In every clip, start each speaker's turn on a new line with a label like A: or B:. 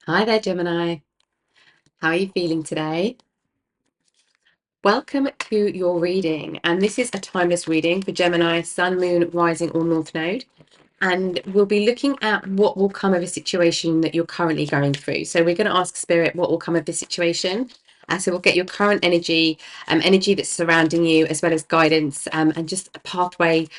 A: Hi there, Gemini. How are you feeling today? Welcome to your reading. And this is a timeless reading for Gemini, Sun, Moon, Rising, or North Node. And we'll be looking at what will come of a situation that you're currently going through. So we're going to ask Spirit what will come of this situation. So we'll get your current energy, energy that's surrounding you, as well as guidance, and just a pathway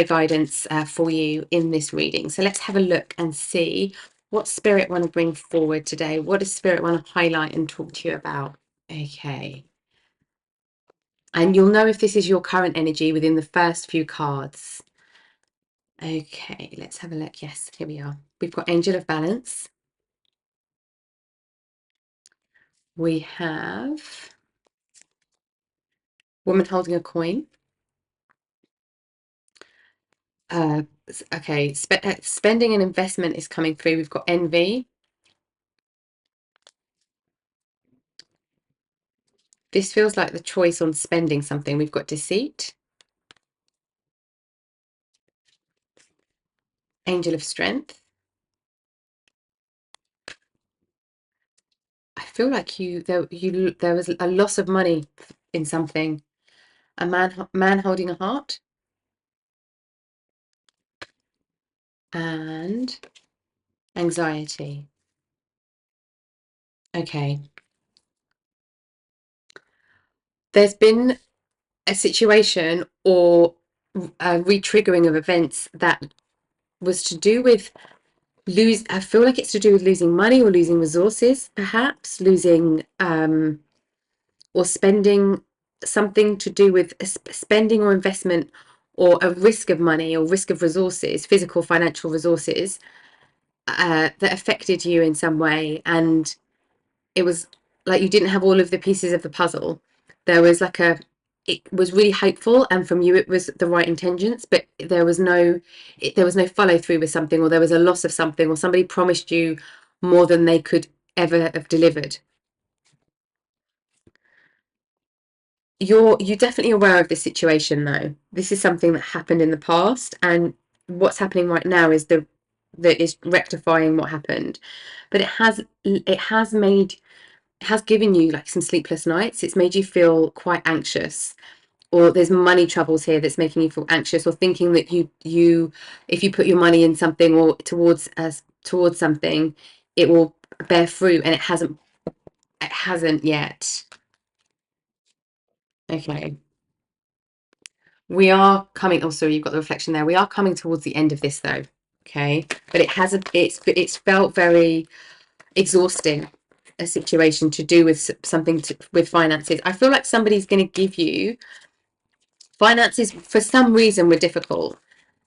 A: guidance for you in this reading. So let's have a look and see what Spirit want to bring forward today. What does Spirit want to highlight and talk to you about? Okay. And you'll know if this is your current energy within the first few cards. Okay, let's have a look. Yes, here we are. We've got Angel of Balance. We have Woman holding a coin. Okay, spending and investment is coming through. We've got Envy. This feels like the choice on spending something. We've got Deceit. Angel of Strength. I feel like there was a loss of money in something. A man holding a heart. And anxiety. Okay. There's been a situation or a re-triggering of events that was to do with I feel like it's to do with losing money or losing resources, perhaps losing or spending, something to do with spending or investment or a risk of money or risk of resources, physical financial resources, that affected you in some way. And it was like you didn't have all of the pieces of the puzzle. There was like it was really hopeful, and from you it was the right intentions, but there was no follow through with something, or there was a loss of something, or somebody promised you more than they could ever have delivered. You're definitely aware of this situation though. This is something that happened in the past, and what's happening right now is that is rectifying what happened. But it has given you like some sleepless nights. It's made you feel quite anxious, or there's money troubles here that's making you feel anxious, or thinking that you if you put your money in something or towards something, it will bear fruit, and it hasn't yet. Okay. We are coming, oh, sorry, you've got the reflection there. We are coming towards the end of this though. Okay. But it's felt very exhausting, a situation to do with with finances. I feel like somebody's going to give you finances for some reason were difficult,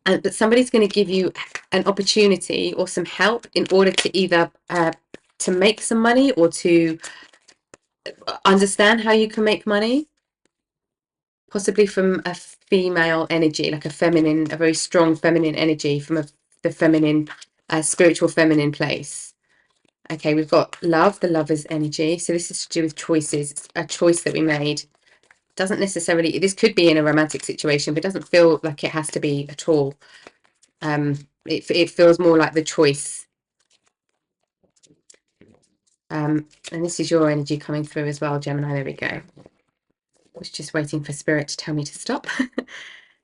A: and but somebody's going to give you an opportunity or some help in order to either to make some money, or to understand how you can make money, possibly from a female energy, like a very strong feminine energy from the feminine, spiritual feminine place. Okay, we've got love, the lover's energy. So this is to do with choices. It's a choice that we made. Doesn't necessarily, this could be in a romantic situation, but doesn't feel like it has to be at all. It feels more like the choice. And this is your energy coming through as well, Gemini. There we go. I was just waiting for Spirit to tell me to stop.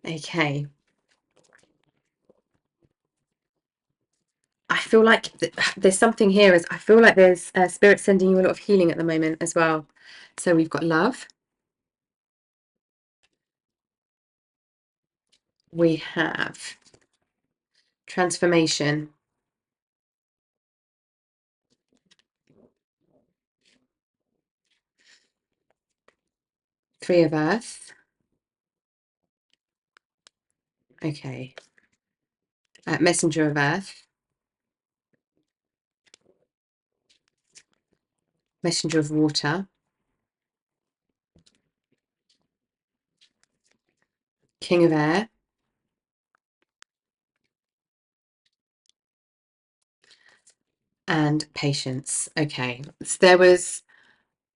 A: Okay. I feel like there's something here. I feel like there's Spirit sending you a lot of healing at the moment as well. So we've got love. We have transformation. Three of Earth. Okay. Messenger of Earth. Messenger of Water. King of Air. And Patience. Okay. So there was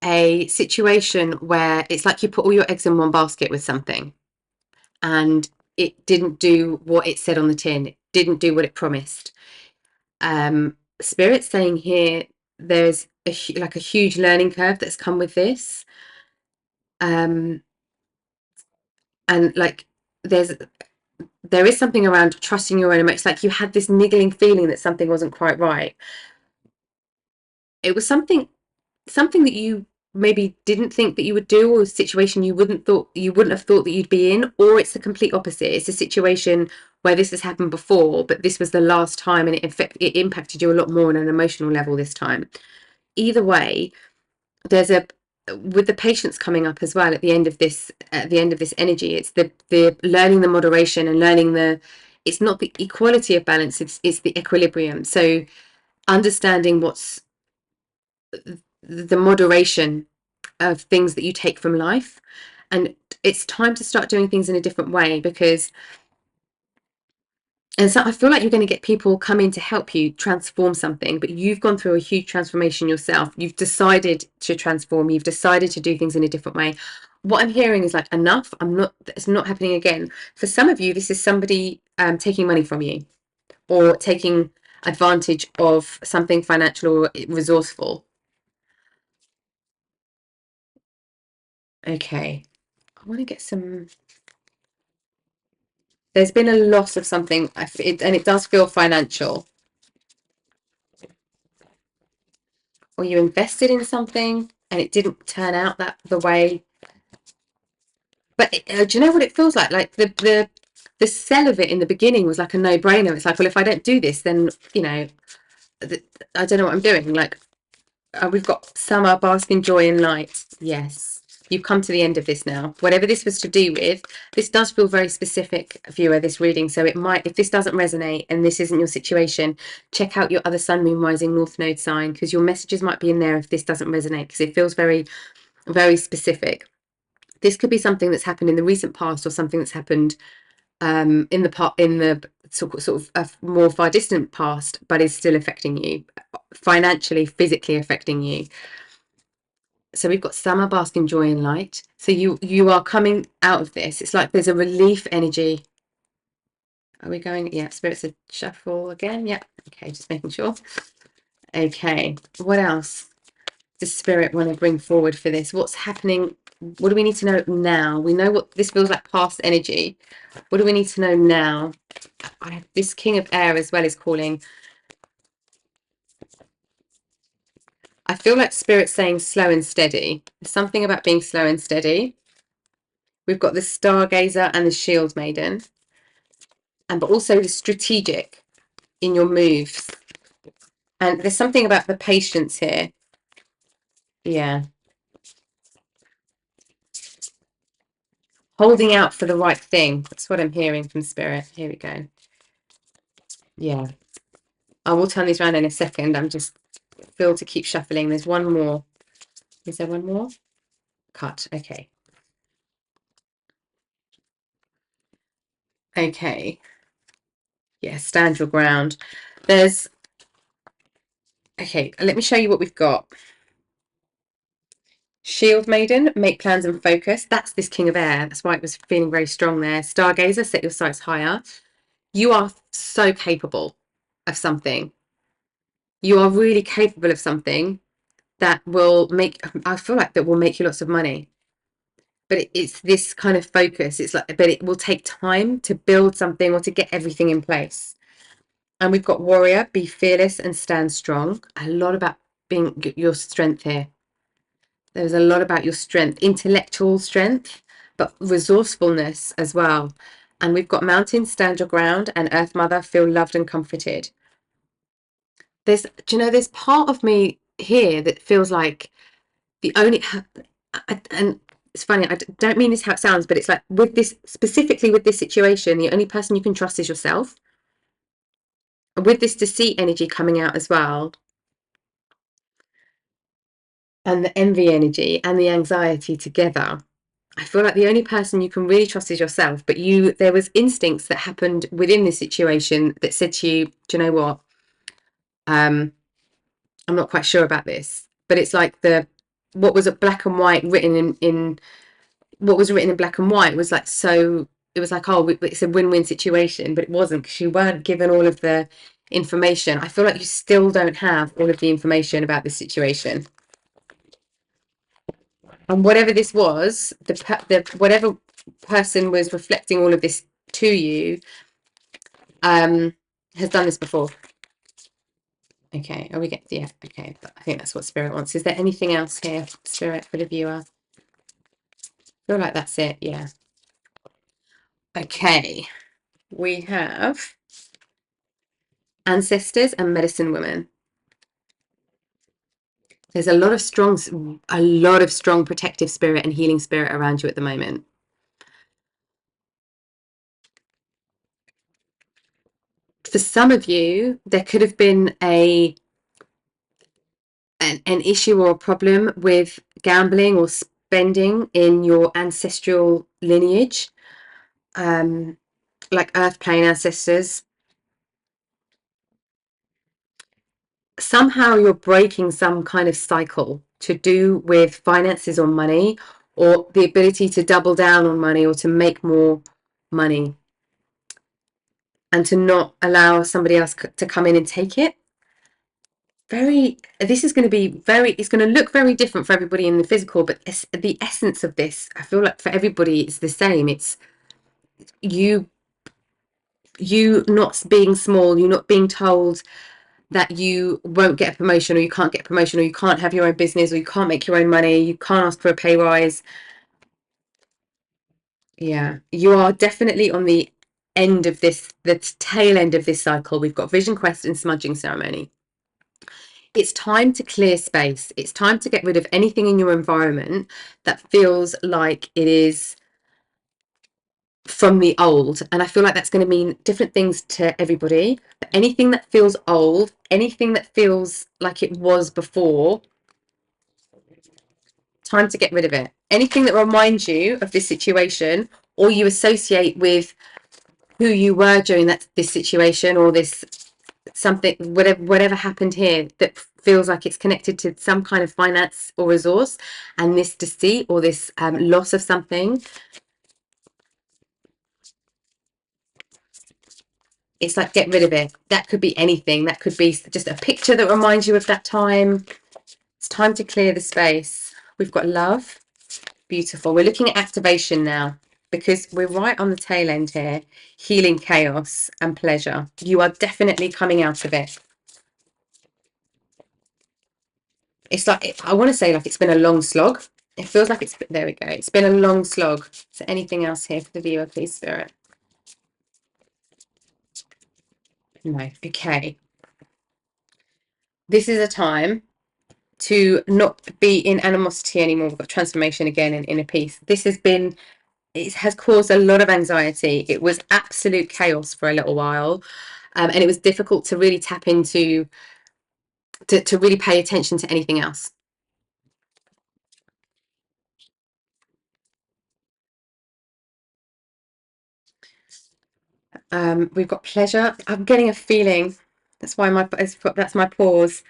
A: a situation where it's like you put all your eggs in one basket with something, and it didn't do what it said on the tin. It didn't do what it promised. Spirit saying here there's like a huge learning curve that's come with this. Um, and like there is something around trusting your own emotions. Like you had this niggling feeling that something wasn't quite right. It was something that you maybe didn't think that you would do, or a situation you wouldn't have thought that you'd be in, or it's the complete opposite. It's a situation where this has happened before, but this was the last time, and it impacted you a lot more on an emotional level this time. Either way, there's a with the patience coming up as well at the end of this energy, it's the learning the moderation and learning the it's not the equality of balance, it's the equilibrium. So understanding what's the moderation of things that you take from life, and it's time to start doing things in a different way, because and so I feel like you're going to get people come in to help you transform something, but you've gone through a huge transformation yourself. You've decided to transform, you've decided to do things in a different way. What I'm hearing is like, enough, it's not happening again. For some of you, this is somebody taking money from you, or taking advantage of something financial or resourceful. Okay, I want to get some. There's been a loss of something, and it does feel financial. Or you invested in something and it didn't turn out that the way. But do you know what it feels like? Like the sell of it in the beginning was like a no-brainer. It's like, well, if I don't do this, then I don't know what I'm doing. Like, we've got summer, bask in joy and light. Yes, you've come to the end of this now. Whatever this was to do with, this does feel very specific, viewer, this reading. So it might, if this doesn't resonate and this isn't your situation, check out your other sun, moon, rising, north node sign, because your messages might be in there if this doesn't resonate, because it feels very, very specific. This could be something that's happened in the recent past, or something that's happened in the sort of a more far distant past, but is still affecting you financially, physically affecting you. So we've got summer, bask in joy and light. So you are coming out of this. It's like there's a relief energy. Are we going? Yeah, spirits of shuffle again. Yeah. Okay, just making sure. Okay, what else does spirit want to bring forward for this? What's happening? What do we need to know now? We know what this feels like, past energy. What do we need to know now? I have this King of Air as well is calling. I feel like spirit's saying slow and steady. There's something about being slow and steady. We've got the Stargazer and the Shield Maiden, but also the strategic in your moves. And there's something about the patience here. Yeah. Holding out for the right thing. That's what I'm hearing from spirit. Here we go. Yeah. I will turn these around in a second. I'm just feel to keep shuffling. There's one more. Is there one more? Cut. Okay. Okay. Yeah, stand your ground. There's okay, let me show you what we've got. Shield Maiden, make plans and focus. That's this King of Air. That's why it was feeling very strong there. Stargazer, set your sights higher. You are so capable of something. You are really capable of something that will make, I feel like that will make you lots of money. But it's this kind of focus. It's like, but it will take time to build something or to get everything in place. And we've got Warrior, be fearless and stand strong. A lot about being your strength here. There's a lot about your strength, intellectual strength, but resourcefulness as well. And we've got Mountain, stand your ground, and Earth Mother, feel loved and comforted. Do you know, there's part of me here that feels like the only, and it's funny, I don't mean this how it sounds, but it's like with this, specifically with this situation, the only person you can trust is yourself. With this deceit energy coming out as well, and the envy energy and the anxiety together, I feel like the only person you can really trust is yourself. But there was instincts that happened within this situation that said to you, do you know what? I'm not quite sure about this. But it's like what was black and white written in what was written in black and white was like, so it was like, oh, it's a win-win situation, but it wasn't, because you weren't given all of the information. I feel like you still don't have all of the information about this situation. And whatever this was, whatever person was reflecting all of this to you, has done this before. Okay, are we get yeah, okay, I think that's what Spirit wants. Is there anything else here, Spirit, for the viewer? I feel like that's it, yeah. Okay, we have ancestors and medicine women. There's a lot of strong protective spirit and healing spirit around you at the moment. For some of you, there could have been an issue or a problem with gambling or spending in your ancestral lineage, like earth plane ancestors. Somehow you're breaking some kind of cycle to do with finances or money, or the ability to double down on money or to make more money, and to not allow somebody else to come in and take it. This is going to be it's going to look very different for everybody in the physical, but the essence of this, I feel like for everybody it's the same. It's you not being small, you not being told that you won't get a promotion, or you can't get a promotion, or you can't have your own business, or you can't make your own money, you can't ask for a pay rise. Yeah, you are definitely on the end of this, the tail end of this cycle. We've got vision quest and smudging ceremony. It's time to clear space. It's time to get rid of anything in your environment that feels like it is from the old. And I feel like that's going to mean different things to everybody. But anything that feels old, anything that feels like it was before, time to get rid of it. Anything that reminds you of this situation, or you associate with who you were during this situation, or this something, whatever happened here, that feels like it's connected to some kind of finance or resource, and this deceit or this loss of something. It's like, get rid of it. That could be anything. That could be just a picture that reminds you of that time. It's time to clear the space. We've got love. Beautiful. We're looking at activation now, because we're right on the tail end here. Healing chaos and pleasure. You are definitely coming out of it. It's like, I want to say, like, it's been a long slog. It feels like there we go. It's been a long slog. So anything else here for the viewer, please, Spirit? No. Okay. This is a time to not be in animosity anymore. We've got transformation again and inner peace. It has caused a lot of anxiety. It was absolute chaos for a little while. And it was difficult to really tap into, to really pay attention to anything else. We've got pleasure. I'm getting a feeling. That's why that's my pause.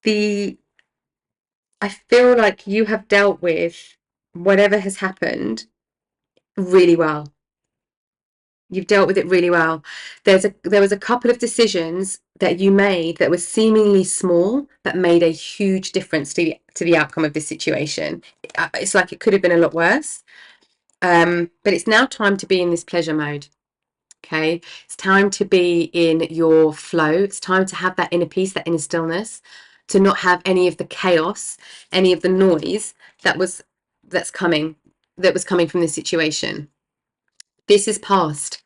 A: I feel like you have dealt with whatever has happened really well. You've dealt with it really well. There was a couple of decisions that you made that were seemingly small, but made a huge difference to the outcome of this situation. It's like it could have been a lot worse. But it's now time to be in this pleasure mode. Okay, it's time to be in your flow. It's time to have that inner peace, that inner stillness, to not have any of the chaos, any of the noise that was coming from this situation. This is past,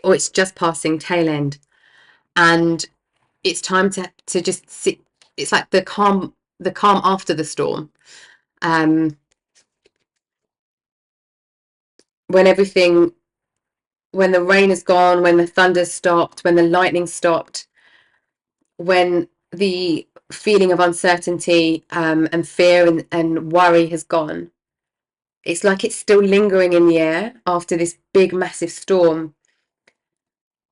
A: or it's just passing, tail end, and it's time to just sit. It's like the calm after the storm. When everything, when the rain is gone, when the thunder stopped, when the lightning stopped, when the feeling of uncertainty and fear and worry has gone, it's like it's still lingering in the air after this big massive storm.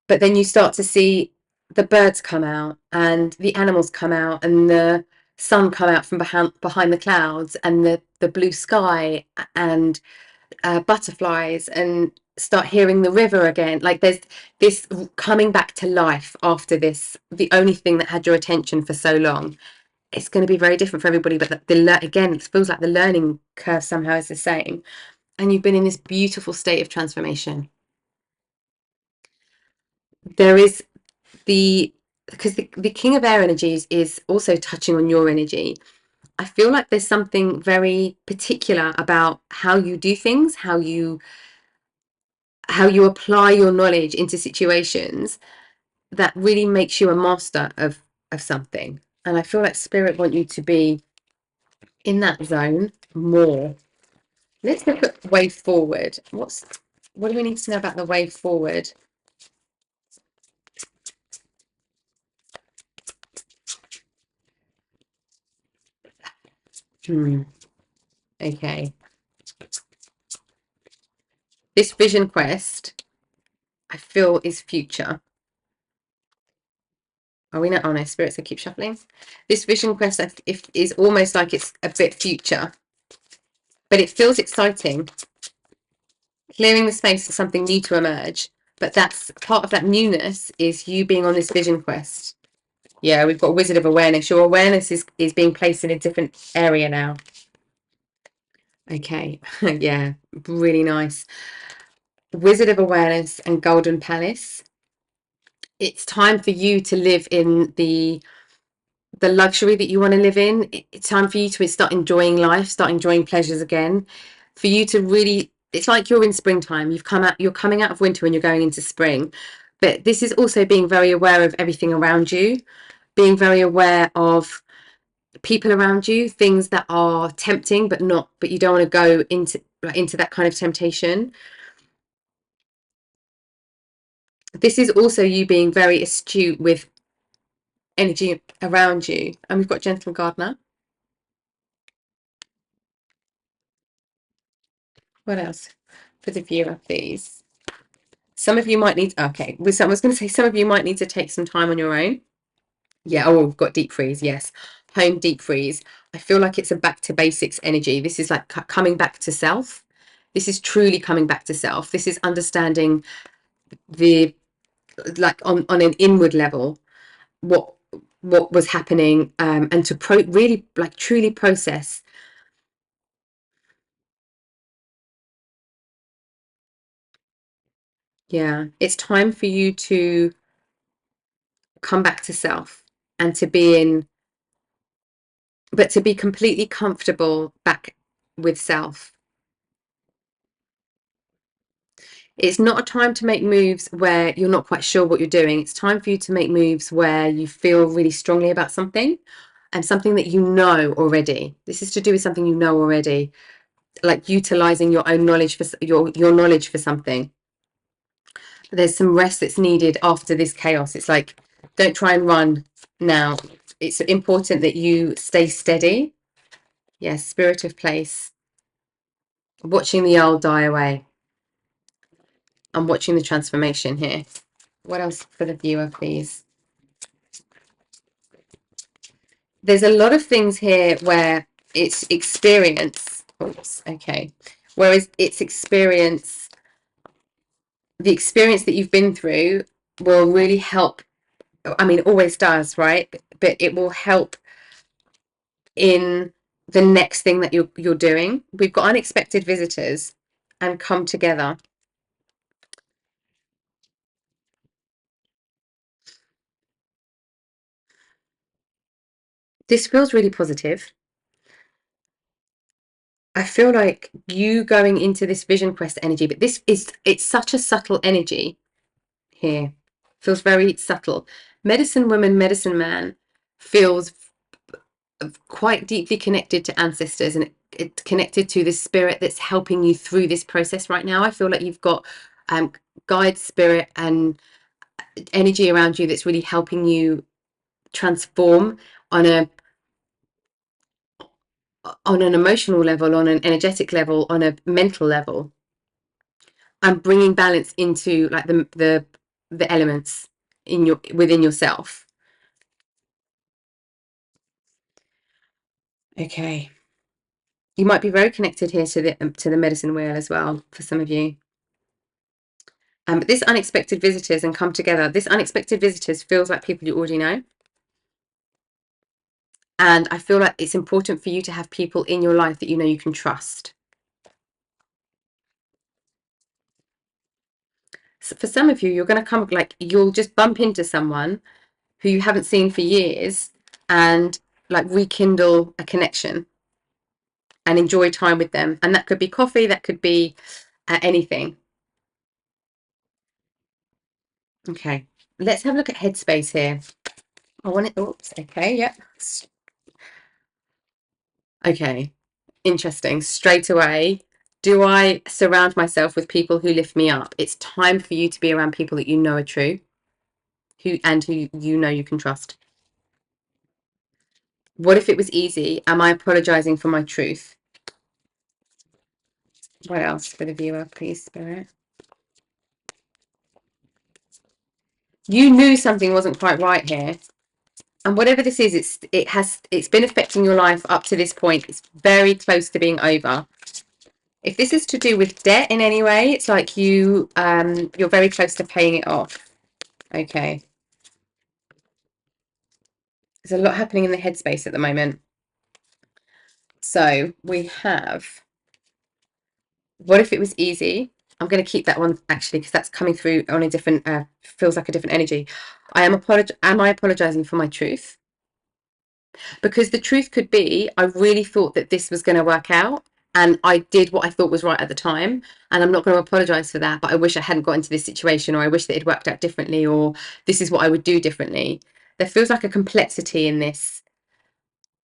A: But then you start to see the birds come out, and the animals come out, and the sun come out from behind the clouds, and the blue sky, and butterflies, and start hearing the river again. Like there's this coming back to life after this, the only thing that had your attention for so long. It's going to be very different for everybody, but again, it feels like the learning curve somehow is the same. And you've been in this beautiful state of transformation. There is because the King of Air energies is also touching on your energy. I feel like there's something very particular about how you do things, how you apply your knowledge into situations that really makes you a master of something. And I feel like spirit want you to be in that zone more. Let's look at way forward. What do we need to know about the way forward? Okay. This vision quest, I feel, is future. Are we not honest? Spirits, I keep shuffling. This vision quest is almost like it's a bit future, but it feels exciting. Clearing the space for something new to emerge. But that's part of that newness is you being on this vision quest. Yeah, we've got Wizard of Awareness. Your awareness is being placed in a different area now. Okay, yeah, really nice. Wizard of Awareness and Golden Palace. It's time for you to live in the luxury that you want to live in. It's time for you to start enjoying life, start enjoying pleasures again. For you to really, it's like you're in springtime. You're coming out of winter and you're going into spring. But this is also being very aware of everything around you, being very aware of people around you, things that are tempting but you don't want to go into that kind of temptation. This is also you being very astute with energy around you. And we've got Gentle Gardener. What else for the viewer, please? Some of you might need, okay, I was going to say some of you might need to take some time on your own. Yeah, oh, we've got deep freeze, yes. Home deep freeze. I feel like it's a back to basics energy. This is like coming back to self. This is truly coming back to self. This is understanding like on an inward level, what was happening, and to really like truly process. Yeah, it's time for you to come back to self and to be in, but to be completely comfortable back with self. It's not a time to make moves where you're not quite sure what you're doing. It's time for you to make moves where you feel really strongly about something and something that you know already. This is to do with something you know already, like utilizing your own knowledge for your knowledge for something. There's some rest that's needed after this chaos. It's like, don't try and run now. It's important that you stay steady. Yes, spirit of place. Watching the old die away. I'm watching the transformation here. What else for the viewer, please? There's a lot of things here where it's experience. Oops, okay. Whereas it's experience, the experience that you've been through will really help. I mean, it always does, right? But it will help in the next thing that you're doing. We've got unexpected visitors and come together. This feels really positive. I feel like you going into this vision quest energy, but it's such a subtle energy here. Feels very subtle. Medicine woman, medicine man feels quite deeply connected to ancestors, and it's connected to the spirit that's helping you through this process right now. I feel like you've got guide spirit and energy around you that's really helping you transform on an emotional level, on an energetic level, on a mental level, and bringing balance into like the elements within yourself. Okay. You might be very connected here to the medicine wheel as well for some of you. But this unexpected visitors and come together. This unexpected visitors feels like people you already know. And I feel like it's important for you to have people in your life that you know you can trust. So for some of you, you're going to come, like, you'll just bump into someone who you haven't seen for years and like rekindle a connection and enjoy time with them. And that could be coffee, that could be anything. Okay, let's have a look at headspace here. I want it. Oops. Okay. Yep. Okay. Interesting. Straight away, do I surround myself with people who lift me up? It's time for you to be around people that you know are true, who you know you can trust. What if it was easy? Am I apologizing for my truth? What else for the viewer, please, Spirit? You knew something wasn't quite right here. And whatever this is, it's been affecting your life up to this point. It's very close to being over. If this is to do with debt in any way, it's like you're very close to paying it off. Okay. There's a lot happening in the headspace at the moment. So we have, what if it was easy? I'm going to keep that one actually because that's coming through on a different, feels like a different energy. Am I apologizing for my truth? Because the truth could be, I really thought that this was going to work out and I did what I thought was right at the time. And I'm not going to apologize for that, but I wish I hadn't got into this situation, or I wish that it worked out differently, or this is what I would do differently. There feels like a complexity in this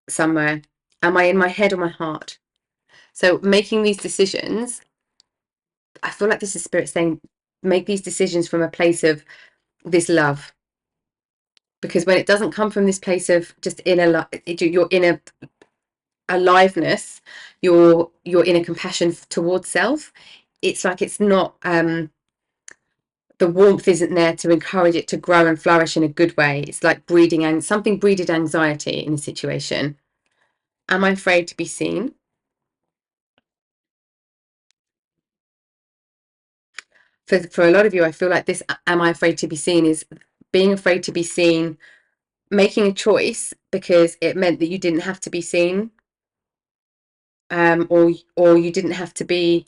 A: somewhere. Am I in my head or my heart? So making these decisions, I feel like this is spirit saying, make these decisions from a place of this love. Because when it doesn't come from this place of just you're in a aliveness, you're in a compassion towards self. It's like it's not the warmth isn't there to encourage it to grow and flourish in a good way. It's like breeding and something breeded anxiety in a situation. Am I afraid to be seen? For a lot of you, I feel like this am I afraid to be seen is being afraid to be seen, making a choice because it meant that you didn't have to be seen, or you didn't have to be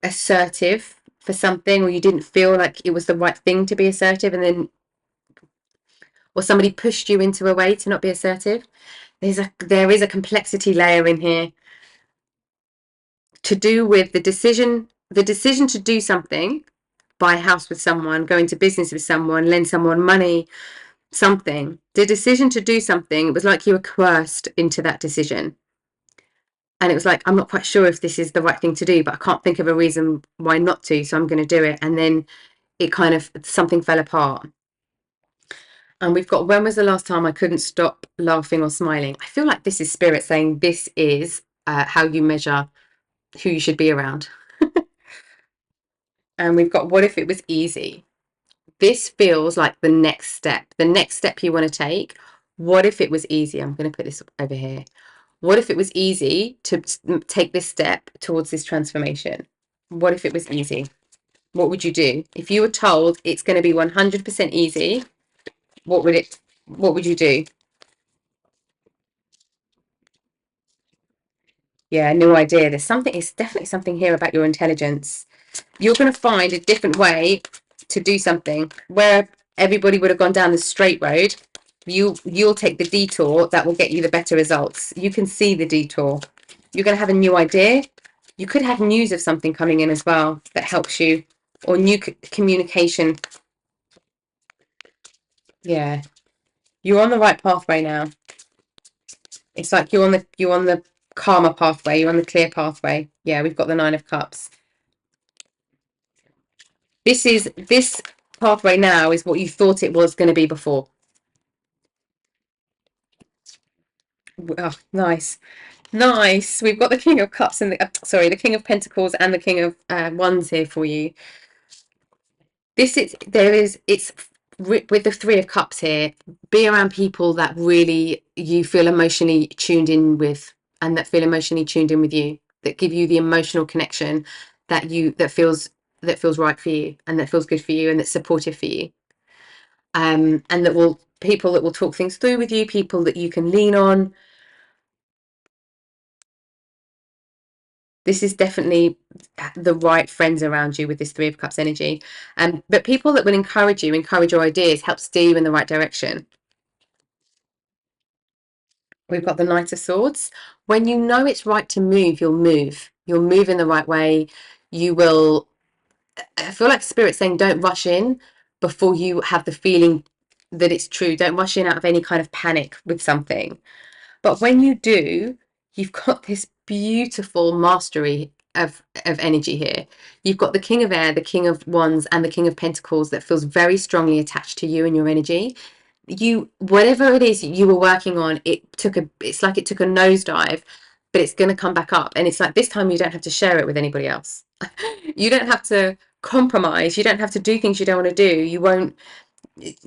A: assertive for something, or you didn't feel like it was the right thing to be assertive, and then or somebody pushed you into a way to not be assertive. There is a complexity layer in here to do with the decision to do something, buy a house with someone, go into business with someone, lend someone money, something. The decision to do something, it was like you were coerced into that decision. And it was like, I'm not quite sure if this is the right thing to do, but I can't think of a reason why not to, so I'm going to do it. And then it kind of, something fell apart. And we've got, when was the last time I couldn't stop laughing or smiling? I feel like this is spirit saying this is how you measure who you should be around. And we've got, what if it was easy? This feels like the next step you want to take. What if it was easy? I'm going to put this over here. What if it was easy to take this step towards this transformation? What if it was easy? What would you do? If you were told it's going to be 100% easy, what would you do? Yeah, no idea. It's definitely something here about your intelligence. You're going to find a different way to do something where everybody would have gone down the straight road. You'll take the detour that will get you the better results. You can see the detour. You're going to have a new idea. You could have news of something coming in as well that helps you, or new communication. Yeah, you're on the right pathway now. It's like you're on the karma pathway. You're on the clear pathway. Yeah, we've got the 9 of Cups. This pathway now is what you thought it was going to be before. Oh, nice. Nice. We've got the King of Cups and the King of Pentacles and the King of Wands here for you. It's with the 3 of Cups here. Be around people that really you feel emotionally tuned in with, and that feel emotionally tuned in with you, that give you the emotional connection that feels that feels right for you and that feels good for you and that's supportive for you. And that will people that will talk things through with you, people that you can lean on. This is definitely the right friends around you with this Three of Cups energy. But people that will encourage you, encourage your ideas, help steer you in the right direction. We've got the Knight of Swords. When you know it's right to move, you'll move. You'll move in the right way. You will, I feel like Spirit's saying, don't rush in before you have the feeling that it's true. Don't rush in out of any kind of panic with something. But when you do, you've got this beautiful mastery of energy here. You've got the King of Air, the King of Wands, and the King of Pentacles that feels very strongly attached to you and your energy. You, whatever it is you were working on, it's like it took a nosedive, but it's going to come back up. And it's like this time you don't have to share it with anybody else. You don't have to compromise. You don't have to do things you don't want to do. You won't.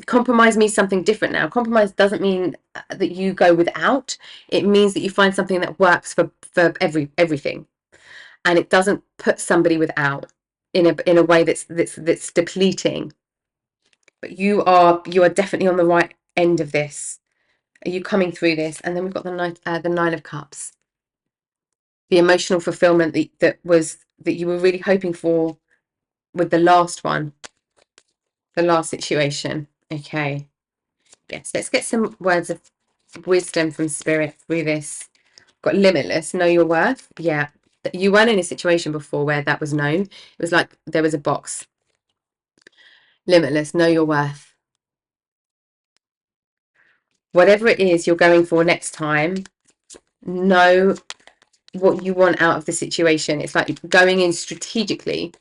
A: Compromise means something different now. Compromise doesn't mean that you go without. It means that you find something that works for everything, and it doesn't put somebody without in a way that's depleting. But you are definitely on the right end of this. Are you coming through this? And then we've got the Nine of Cups, the emotional fulfillment that you were really hoping for with the last one, the last situation. Okay. Yes, let's get some words of wisdom from Spirit through this. Got limitless, know your worth. Yeah, you weren't in a situation before where that was known. It was like there was a box. Limitless, know your worth. Whatever it is you're going for next time, know what you want out of the situation. It's like going in strategically.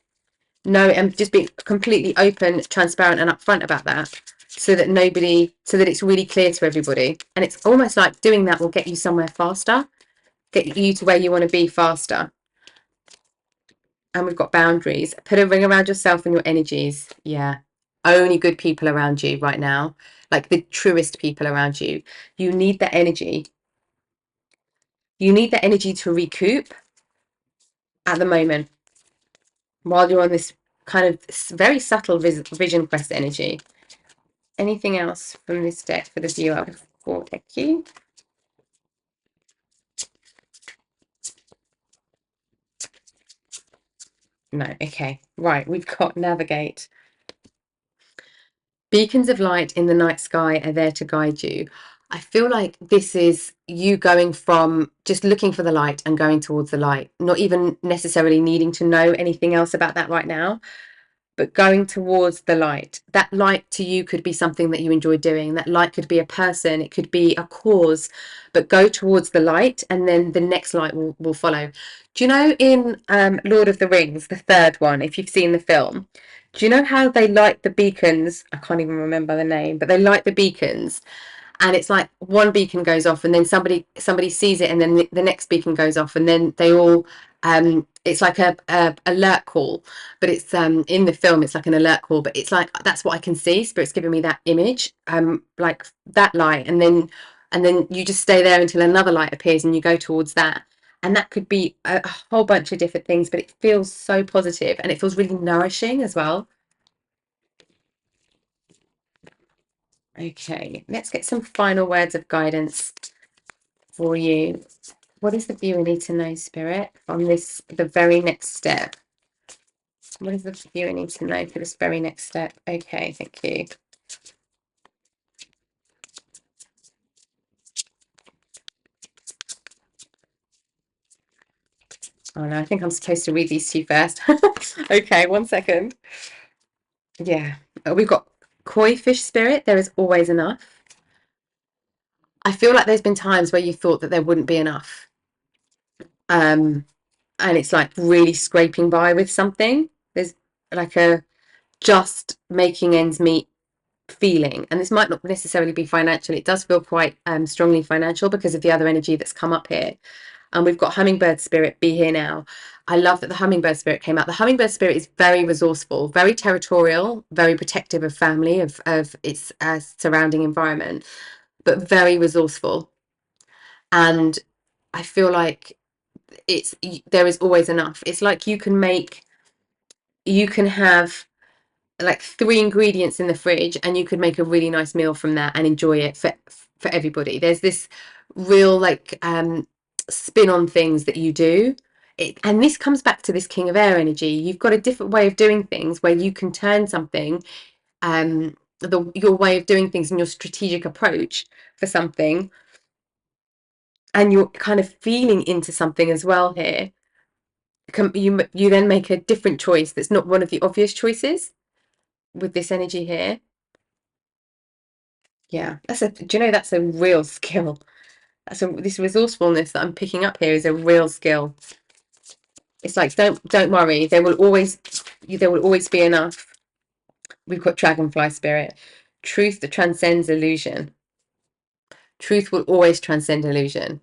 A: No, and just being completely open, transparent, and upfront about that, so that it's really clear to everybody. And it's almost like doing that will get you somewhere faster, get you to where you want to be faster. And we've got boundaries. Put a ring around yourself and your energies. Yeah. Only good people around you right now, like the truest people around you. You need that energy. You need that energy to recoup at the moment while you're on this kind of very subtle vision quest energy. Anything else from this deck for the viewer before deck you? No. Okay. Right. We've got navigate. Beacons of light in the night sky are there to guide you. I feel like this is you going from just looking for the light and going towards the light, not even necessarily needing to know anything else about that right now, but going towards the light. That light to you could be something that you enjoy doing. That light could be a person, it could be a cause, but go towards the light and then the next light will follow. Do you know in Lord of the Rings, the third one, if you've seen the film, do you know how they light the beacons? I can't even remember the name, but they light the beacons and it's like one beacon goes off and then somebody sees it and then the next beacon goes off and then they all it's like a alert call, but it's in the film it's like an alert call, but it's like that's what I can see. Spirit's giving me that image, like that light, and then you just stay there until another light appears and you go towards that. And that could be a whole bunch of different things, but it feels so positive and it feels really nourishing as well. Okay, let's get some final words of guidance for you. What is the viewer need to know, Spirit, on this, the very next step? What does the viewer need to know for this very next step? Okay, thank you. Oh no, I think I'm supposed to read these two first. Okay, 1 second. Yeah, we've got koi fish spirit. There is always enough. I feel like there's been times where you thought that there wouldn't be enough. And it's like really scraping by with something. There's like a just making ends meet feeling, and this might not necessarily be financial. It does feel quite strongly financial because of the other energy that's come up here. And we've got hummingbird spirit, be here now. I love that the hummingbird spirit came out. The hummingbird spirit is very resourceful, very territorial, very protective of family, of its surrounding environment, but very resourceful. And I feel like there is always enough. It's like you can make you can have like 3 ingredients in the fridge and you could make a really nice meal from that and enjoy it for everybody. There's this real like spin on things that you do. And this comes back to this king of air energy. You've got a different way of doing things where you can turn something, your way of doing things and your strategic approach for something, and you're kind of feeling into something as well here. You then make a different choice that's not one of the obvious choices with this energy here. Yeah, do you know that's a real skill? This resourcefulness that I'm picking up here is a real skill. It's like, don't worry, there will always be enough. We've got dragonfly spirit, truth that transcends illusion. Truth will always transcend illusion.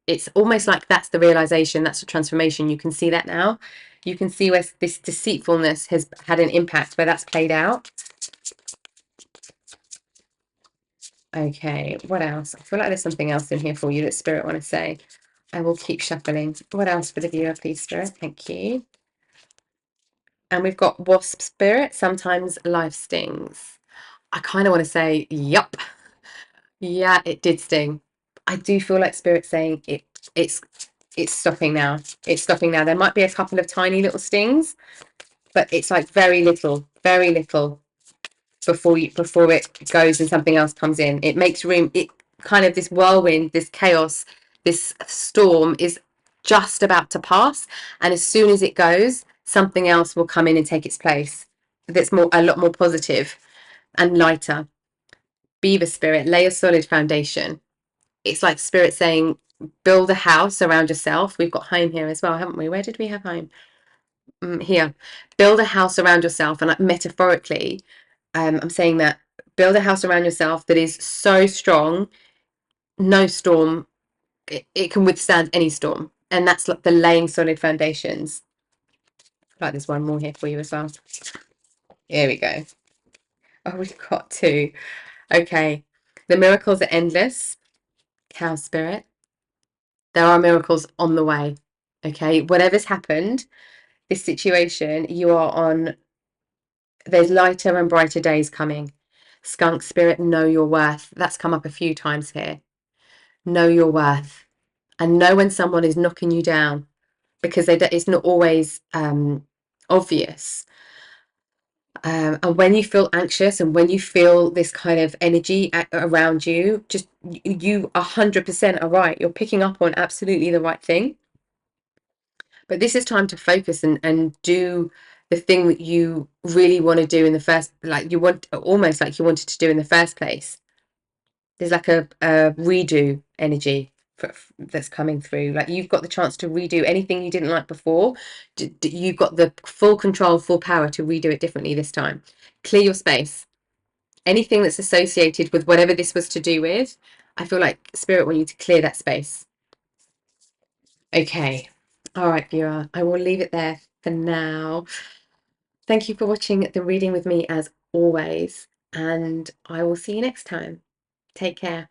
A: It's almost like that's the realization, that's the transformation. You can see that now. You can see where this deceitfulness has had an impact, where that's played out. Okay, what else? I feel like there's something else in here for you that Spirit want to say. I will keep shuffling. What else for the viewer, please, Spirit? Thank you. And we've got wasp spirit. Sometimes life stings. I kind of want to say, yup. Yeah, it did sting. I do feel like Spirit saying it's stopping now. It's stopping now. There might be a couple of tiny little stings, but it's like very little before it goes and something else comes in. It makes room. It kind of, this whirlwind, this chaos, this storm is just about to pass, and as soon as it goes, something else will come in and take its place. That's a lot more positive and lighter. Beaver spirit, lay a solid foundation. It's like Spirit saying, build a house around yourself. We've got home here as well, haven't we? Where did we have home? Here. Build a house around yourself, and like metaphorically, I'm saying that build a house around yourself that is so strong, no storm, it can withstand any storm. And that's like the laying solid foundations. Like there's one more here for you as well. Here we go. Oh, we've got 2. Okay. The miracles are endless. Cow spirit. There are miracles on the way. Okay. Whatever's happened, this situation, there's lighter and brighter days coming. Skunk spirit, know your worth. That's come up a few times here. Know your worth, and know when someone is knocking you down, because it's not always obvious. And when you feel anxious and when you feel this kind of energy around you, just you 100% are right. You're picking up on absolutely the right thing. But this is time to focus and do the thing that you really want to do in the first, almost like you wanted to do in the first place. There's like a redo energy that's coming through. Like you've got the chance to redo anything you didn't like before. You've got the full control, full power to redo it differently this time. Clear your space. Anything that's associated with whatever this was to do with, I feel like Spirit want you to clear that space. Okay. All right, viewer. I will leave it there for now. Thank you for watching the reading with me as always, and I will see you next time. Take care.